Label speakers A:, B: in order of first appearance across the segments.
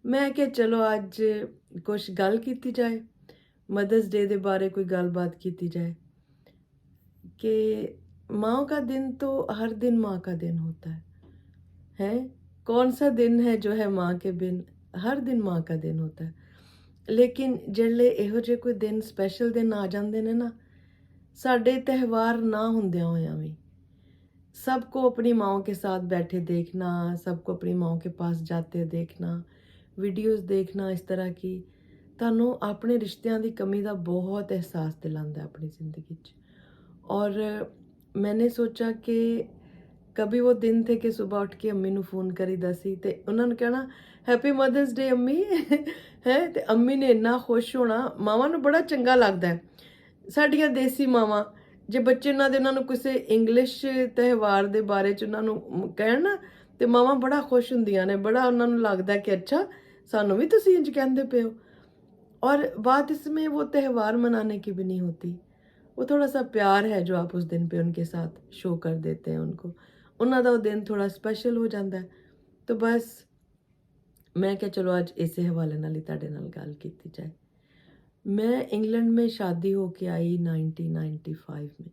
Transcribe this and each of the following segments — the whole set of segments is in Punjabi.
A: ਮੈਂ ਕਿਹਾ ਚਲੋ ਅੱਜ ਕੁਛ ਗੱਲ ਕੀਤੀ ਜਾਏ, मदर्स डे ਦੇ ਬਾਰੇ ਕੋਈ ਗੱਲਬਾਤ ਕੀਤੀ ਜਾए कि माँ का दिन तो हर दिन माँ का दिन होता है? कौन सा दिन है जो है माँ के बिन? हर दिन माँ का दिन होता है। ਲੇਕਿਨ ਜਿਹੜੇ ਇਹੋ ਜਿਹੇ ਕੋਈ ਦਿਨ ਸਪੈਸ਼ਲ ਦਿਨ ਆ ਜਾਂਦੇ ਨੇ ਨਾ, ਸਾਡੇ ਤਿਉਹਾਰ ਨਾ ਹੁੰਦਿਆਂ ਹੋਇਆਂ ਵੀ सबको अपनी माँओं के साथ बैठे देखना, सबको अपनी माँओं के पास जाते देखना, वीडियोस देखना इस तरह की ਤੁਹਾਨੂੰ ਆਪਣੇ ਰਿਸ਼ਤਿਆਂ ਦੀ ਕਮੀ ਦਾ ਬਹੁਤ ਅਹਿਸਾਸ ਦਿਲਾਉਂਦਾ ਆਪਣੀ ਜ਼ਿੰਦਗੀ 'ਚ। और मैंने सोचा कि कभी वो दिन थे कि सुबह उठ के अम्मी ਨੂੰ ਫੋਨ ਕਰੀਦਾ ਸੀ ਤੇ ਉਹਨਾਂ ਨੂੰ ਕਹਿਣਾ ਹੈਪੀ ਮਦਰਸ ਡੇ ਅੰਮੀ ਹੈ ਤੇ ਅੰਮੀ ਨੇ ਇੰਨਾ ਖੁਸ਼ ਹੋਣਾ। ਮਾਵਾਂ ਨੂੰ ਬੜਾ ਚੰਗਾ ਲੱਗਦਾ ਹੈ, ਸਾਡੀਆਂ ਦੇਸੀ ਮਾਵਾਂ ਜੇ ਬੱਚੇ ਉਹਨਾਂ ਨੂੰ ਕਿਸੇ ਇੰਗਲਿਸ਼ ਤਿਉਹਾਰ ਦੇ ਬਾਰੇ 'ਚ ਉਹਨਾਂ ਨੂੰ ਕਹਿਣ ਨਾ ਤੇ ਮਾਵਾਂ ਬੜਾ ਖੁਸ਼ ਹੁੰਦੀਆਂ ਨੇ, ਬੜਾ ਉਹਨਾਂ ਨੂੰ ਲੱਗਦਾ ਕਿ ਅੱਛਾ ਸਾਨੂੰ ਵੀ ਤੁਸੀਂ ਇੰਜ ਕਹਿੰਦੇ ਪਏ ਹੋ। और बात इसमें वो त्यौहार मनाने की भी नहीं होती, वो थोड़ा सा प्यार है जो आप उस दिन पे उनके साथ शो कर देते हैं उनको, उन्हों का वो दिन थोड़ा स्पैशल हो जाता है। तो बस मैं क्या चलो आज इस हवाले नाल ही तुहाडे नाल गल कीती जाए। मैं इंग्लैंड में शादी होके आई 1995 में,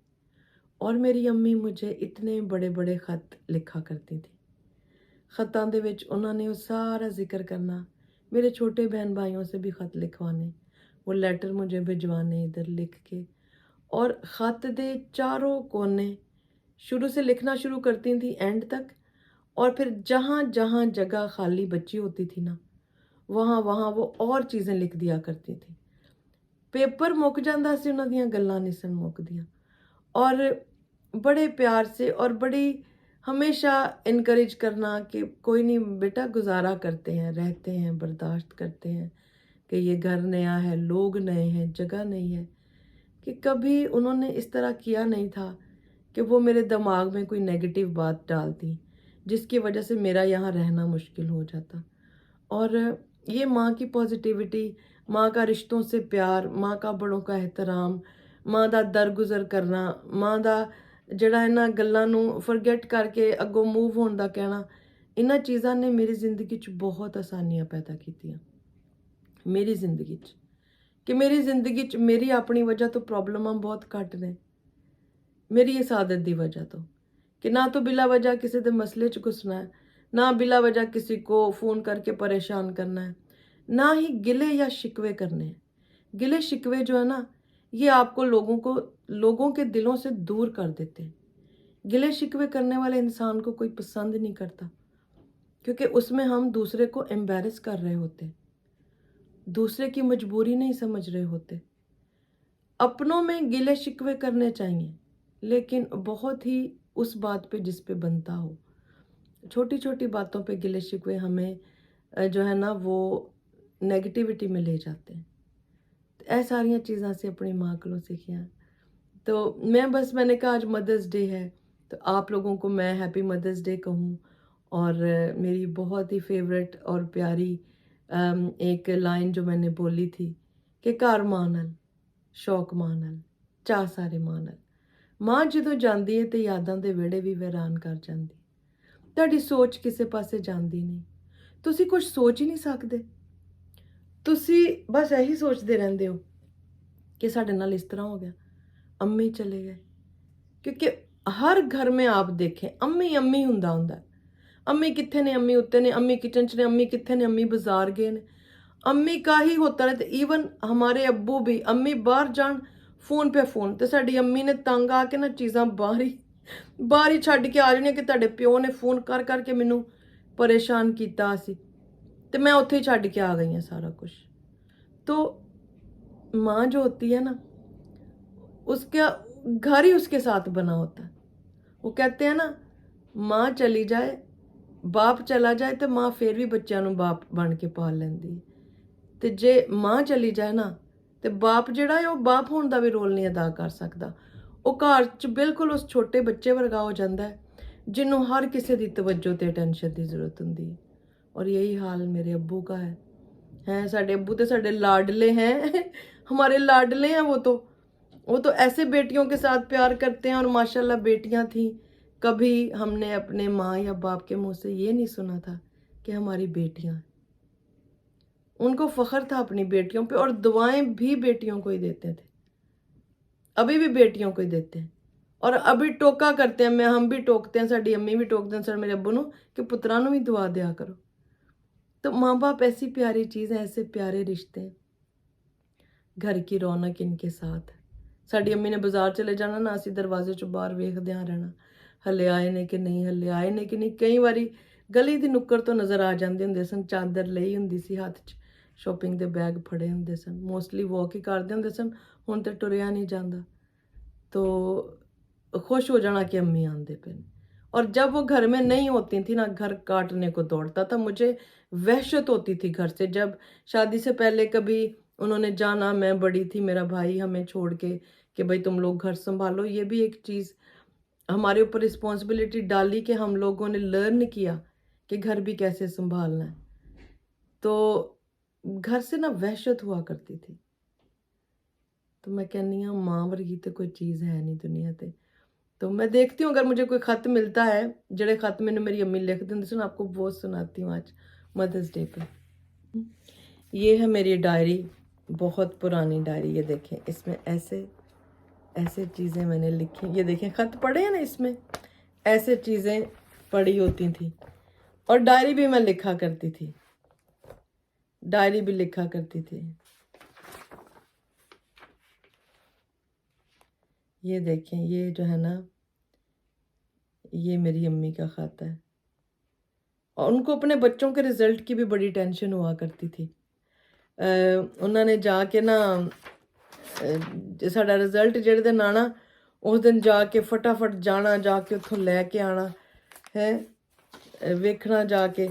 A: और मेरी अम्मी मुझे इतने बड़े बड़े ख़त लिखा करती थी। ख़तां दे विच उन्होंने वो सारा जिक्र करना, मेरे छोटे बहन भाइयों से भी ख़त लिखवाने, वो लेटर मुझे भिजवाने इधर लिख के। और ख़त दे चारों कोने शुरू से लिखना शुरू करती थी एंड तक, और फिर जहाँ जहाँ जगह खाली बची होती थी ना, वहाँ वहाँ वो और चीज़ें लिख दिया करती थी। पेपर मुक जाता सी, उन्हां दियां गल्लां नहीं सन मुकदियां। और बड़े प्यार से और बड़ी हमेशा इनकरेज करना कि कोई नहीं बेटा, गुजारा करते हैं, रहते हैं, बर्दाश्त करते हैं कि ये घर नया है, लोग नए हैं, जगह नहीं है। कि कभी उन्होंने इस तरह किया नहीं था कि वो मेरे दिमाग में कोई नेगेटिव बात डालती जिसकी वजह से मेरा यहाँ रहना मुश्किल हो जाता। और ये माँ की पॉजिटिविटी, माँ का रिश्तों से प्यार, माँ का बड़ों का एहतराम, माँ का दरगुजर करना, माँ का ਜਿਹੜਾ ਇਹਨਾਂ ਗੱਲਾਂ ਨੂੰ ਫਰਗੇਟ ਕਰਕੇ ਅੱਗੋਂ ਮੂਵ ਹੋਣ ਦਾ ਕਹਿਣਾ, ਇਹਨਾਂ ਚੀਜ਼ਾਂ ਨੇ ਮੇਰੀ ਜ਼ਿੰਦਗੀ 'ਚ ਬਹੁਤ ਆਸਾਨੀਆਂ ਪੈਦਾ ਕੀਤੀਆਂ। ਮੇਰੀ ਜ਼ਿੰਦਗੀ 'ਚ ਕਿ ਮੇਰੀ ਜ਼ਿੰਦਗੀ 'ਚ ਮੇਰੀ ਆਪਣੀ ਵਜ੍ਹਾ ਤੋਂ ਪ੍ਰੋਬਲਮਾਂ ਬਹੁਤ ਘੱਟ ਨੇ, ਮੇਰੀ ਇਸ ਆਦਤ ਦੀ ਵਜ੍ਹਾ ਤੋਂ कि ना तो बिला वजह किसी के मसले च घुसना है, ना बिला वजह किसी को फ़ोन करके परेशान करना है, ना ही गिले या शिकवे करने हैं। गिले शिकवे जो है ना, ये आपको लोगों के दिलों से दूर कर देते हैं। गिले शिकवे करने वाले इंसान को कोई पसंद नहीं करता, क्योंकि उसमें हम दूसरे को एम्बैरस कर रहे होते, दूसरे की मजबूरी नहीं समझ रहे होते। अपनों में गिले शिकवे करने चाहिए, लेकिन बहुत ही उस बात पे जिस पे बनता हो। छोटी छोटी बातों पे गिले शिकवे हमें जो है ना वो नेगेटिविटी में ले जाते हैं। तो ऐ सारियां चीज़ां से अपनी माँ को सीखियाँ। तो मैंने कहा आज मदर्स डे है, तो आप लोगों को मैं हैप्पी मदर्स डे कहूँ। और मेरी बहुत ही फेवरेट और प्यारी एक लाइन जो मैंने बोली थी कि घर मां नाल, शौक मां नाल, चाह सारे मां नाल। माँ ਜਦੋਂ ਜਾਂਦੀ ਹੈ ਤੇ ਯਾਦਾਂ ਦੇ ਵਿਹੜੇ ਵੀ ਵੈਰਾਨ ਕਰ ਜਾਂਦੀ। ਤੁਹਾਡੀ ਸੋਚ ਕਿਸੇ ਪਾਸੇ ਜਾਂਦੀ ਨਹੀਂ, ਤੁਸੀਂ ਕੁਝ ਸੋਚ ਹੀ ਨਹੀਂ ਸਕਦੇ, ਤੁਸੀਂ ਬਸ ਇਹੀ ਸੋਚਦੇ ਰਹਿੰਦੇ ਹੋ कि ਸਾਡੇ ਨਾਲ ਇਸ ਤਰ੍ਹਾਂ हो गया, अम्मी चले गए। क्योंकि हर घर में आप देखें अम्मी अम्मी हुंदा हुंदा, अम्मी कित्थे ने, अम्मी उत्ते ने, अम्मी किचन च ने, अम्मी कित्थे ने, अम्मी बाजार गए ने, अम्मी का ही होता रहता। ईवन हमारे अब्बू भी, अम्मी बाहर जान फोन पे फोन, तो साडी अम्मी ने तंग आके ना चीज़ां बाहर ही छड्ड के आ जानियां कि तुहाडे प्यो ने फोन कर करके मैनू परेशान कीता सी, ते मैं उत्थे ही छड्ड के आ गई हां सारा कुछ। तो माँ जो होती है ना, उसका घर ही उसके साथ बना होता है। वो कहते हैं ना, माँ चली जाए, बाप चला जाए, तो माँ फिर भी बच्चों नूं बाप बन के पाल लैंदी है। ते जे माँ चली जाए ना, तो बाप जिहड़ा है वो बाप होने का भी रोल नहीं अदा कर सकता। वो घर च बिल्कुल उस छोटे बच्चे वर्गा हो जाता है जिन्हों हर किसी की तवज्जो ते अटेंशन की जरूरत होंदी है। और यही हाल मेरे अब्बू का है साडे अब्बू तो साडे लाडले हैं हमारे लाडले हैं। वो तो ऐसे बेटियों के साथ प्यार करते हैं, और माशाल्लाह बेटियां थी, कभी हमने अपने माँ या बाप के मुंह से ये नहीं सुना था कि हमारी बेटियां हैं। ان کو فخر تھا اپنی بیٹیوں پہ، اور دعائیں بھی بیٹیوں کو ہی دیتے تھے، ابھی بھی بیٹیوں کو ہی دیتے ہیں، اور ابھی ٹوکا کرتے ہیں، ہم بھی ٹوکتے ہیں، ساڈی امی بھی ٹوکتے ہیں سر میرے ابو نو کہ پتراں نو بھی دعا دیا کرو۔ تو ماں باپ ایسی پیاری چیز ہے، ایسے پیارے رشتے ہیں، گھر کی رونق ان کے ساتھ ہے۔ ساڈی امی نے بازار چلے جانا نا، اسی دروازے چوں باہر ویکھدیاں رہنا، ہلے آئے نے کہ نہیں، ہلے آئے نے کہ نہیں۔ کئی واری گلی دی نکڑ تو نظر آ جاندے ہوندے سن، چادر لئی ہوندی سی ہاتھ 'چ، شاپنگ دے بیگ پھڑے ہوندے سن، موسٹلی واک ہی کردے ہوندے سن، ہن تے ٹریا نہیں جاندا۔ تو خوش ہو جانا کہ امی آندے پہ، اور جب وہ گھر میں نہیں ہوتی تھی نا، گھر کاٹنے کو دوڑتا تھا۔ مجھے وحشت ہوتی تھی گھر سے، جب شادی سے پہلے کبھی انہوں نے جانا، میں بڑی تھی، میرا بھائی ہمیں چھوڑ کے کہ بھائی تم لوگ گھر سنبھالو۔ یہ بھی ایک چیز ہمارے اوپر رسپانسبلٹی ڈالی کہ ہم لوگوں نے لرن کیا کہ گھر بھی کیسے سنبھالنا ہے۔ تو گھر سے نا وحشت ہوا کرتی تھی۔ تو میں کہنی ہوں ماں ورگی تو کوئی چیز ہے نہیں دنیا تے۔ تو میں دیکھتی ہوں اگر مجھے کوئی خط ملتا ہے، جڑے خط میں نے میری امی لکھ دیں سن، آپ کو وہ سناتی ہوں آج مدرس ڈے پہ۔ یہ ہے میری ڈائری، بہت پرانی ڈائری، یہ دیکھیں اس میں ایسے ایسے چیزیں میں نے لکھی، یہ دیکھیں خط پڑھے ہیں نا، اس میں ایسے چیزیں پڑھی ہوتی تھیں، اور ڈائری بھی میں لکھا کرتی تھی، ڈائری بھی لکھا کرتی تھی۔ یہ دیکھیں، یہ جو ہے نا، یہ میری امی کا خط ہے، اور ان کو اپنے بچوں کے رزلٹ کی بھی بڑی ٹینشن ہوا کرتی تھی۔ انہوں نے جا کے نا ساڈا رزلٹ جڑے دن آنا، اس دن جا کے فٹافٹ جانا، جا کے اتھوں لے کے آنا ہے، ویکھنا جا کے۔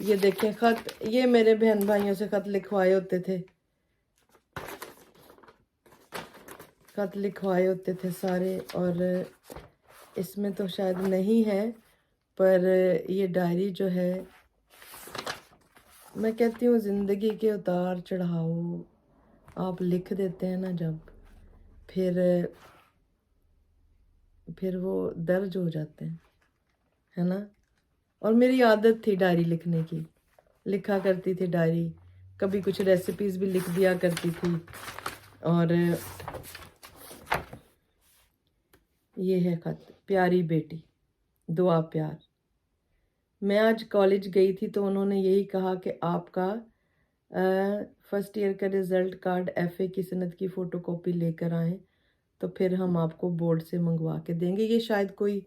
A: یہ دیکھیں خط، یہ میرے بہن بھائیوں سے خط لکھوائے ہوتے تھے، خط لکھوائے ہوتے تھے سارے، اور اس میں تو شاید نہیں ہے، پر یہ ڈائری جو ہے، میں کہتی ہوں زندگی کے اتار چڑھاؤ آپ لکھ دیتے ہیں نا جب، پھر وہ درج ہو جاتے ہیں، ہے نا۔ اور میری عادت تھی ڈائری لکھنے کی، لکھا کرتی تھی ڈائری، کبھی کچھ ریسیپیز بھی لکھ دیا کرتی تھی۔ اور یہ ہے خط، پیاری بیٹی، دعا پیار۔ میں آج کالج گئی تھی تو انہوں نے یہی کہا کہ آپ کا فرسٹ ایئر کا رزلٹ کارڈ، ایف اے کی سند کی فوٹو کاپی لے کر آئیں، تو پھر ہم آپ کو بورڈ سے منگوا کے دیں گے۔ یہ شاید کوئی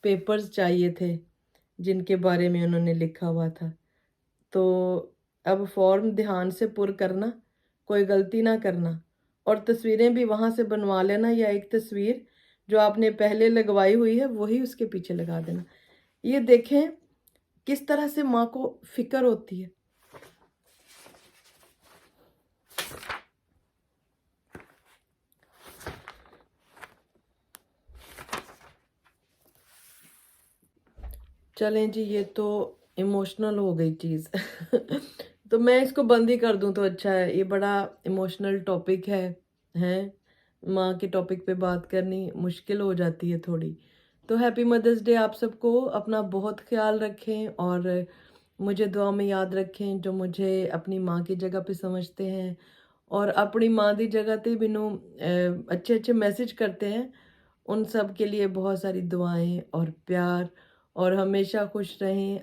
A: پیپرز چاہیے تھے جن کے بارے میں انہوں نے لکھا ہوا تھا، تو اب فارم دھیان سے پر کرنا، کوئی غلطی نہ کرنا، اور تصویریں بھی وہاں سے بنوا لینا، یا ایک تصویر جو آپ نے پہلے لگوائی ہوئی ہے وہی اس کے پیچھے لگا دینا۔ یہ دیکھیں کس طرح سے ماں کو فکر ہوتی ہے۔ چلیں جی، یہ تو ایموشنل ہو گئی چیز تو میں اس کو بند ہی کر دوں تو اچھا ہے، یہ بڑا ایموشنل ٹاپک ہے، ماں کے ٹاپک پہ بات کرنی مشکل ہو جاتی ہے تھوڑی۔ تو ہیپی مدرس ڈے آپ سب کو، اپنا بہت خیال رکھیں، اور مجھے دعا میں یاد رکھیں، جو مجھے اپنی ماں کی جگہ پہ سمجھتے ہیں، اور اپنی ماں دی جگہ تے مینوں اچھے اچھے میسج کرتے ہیں، ان سب کے لیے بہت ساری دعائیں اور پیار، اور ہمیشہ خوش رہیں۔